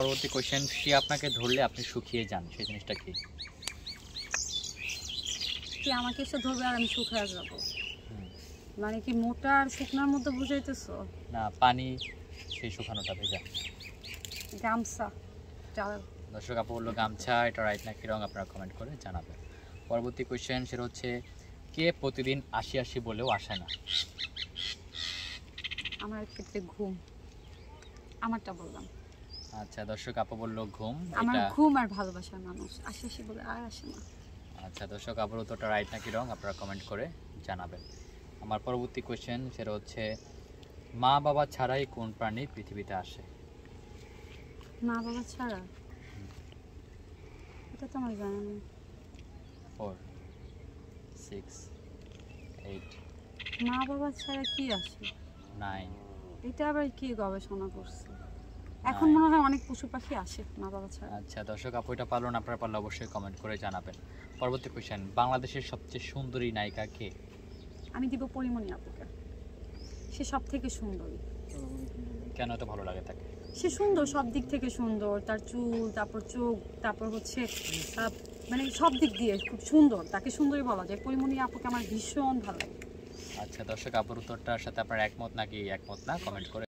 পরবর্তী কোশ্চেন, সে আপনাকে ধরলে আপনি শুকিয়ে যান, সেই জিনিসটা কি? কি আমাকে এসে ধরবে আর আমি শুকিয়ে যাবো? হুম। মানে কি মোটা আর শুকনার মধ্যে বুঝাইতেছো? না, পানি সেই শুকানোটা ভেজা। গামছা। দর্শক আপু বললো গামছা, এটা রাইট নাকি রং আপনারা কমেন্ট করে জানাবেন। পরবর্তী কোশ্চেন সেটা হচ্ছে, কে প্রতিদিন আসি আসি বলেও আসে না? আমার ক্ষেত্রে ঘুম। আমারটা বললাম। আচ্ছা দর্শক আপু বললো ঘুম। আমার এটা ঘুম আর ভালোবাসার মানুষ আসে আসে বলে আর আসে না। আচ্ছা দর্শক আপুর উত্তরটা রাইট নাকি রং আপনারা কমেন্ট করে জানাবেন। আমার পরবর্তী কোশ্চেন সেটা হচ্ছে, মা বাবা ছাড়াই কোন প্রাণী পৃথিবীতে আসে? মা বাবা ছাড়া? এটা তো আমার জানা নেই। 4, 6, 8, মা বাবা ছাড়া কি আসে? 9, এটা আবার কি গবেষণা করছে? এখন 9। মনে হয় অনেক পশু পাখি আসে মা বাবা ছাড়া। আচ্ছা দর্শক আপু এটা পারলো না, আপনারা পারলে অবশ্যই কমেন্ট করে জানাবেন। পরবর্তী কোশ্চেন, বাংলাদেশের সবচেয়ে সুন্দরী নায়িকা কে? আমি দিব পরিমণি আপুকে। সে সব থেকে সুন্দরী। কেন এত ভালো লাগে তাকে? সে সুন্দর, সব দিক থেকে সুন্দর। তার চুল, তারপর চোখ, তারপর হচ্ছে মানে সব দিক দিয়ে খুব সুন্দর। তাকে সুন্দরী বলা যায়। পরিমণি আপুকে আমার ভীষণ ভালো লাগে। আচ্ছা দর্শক আপুর উত্তরটার সাথে আপনারা একমত নাকি একমত না কমেন্ট করে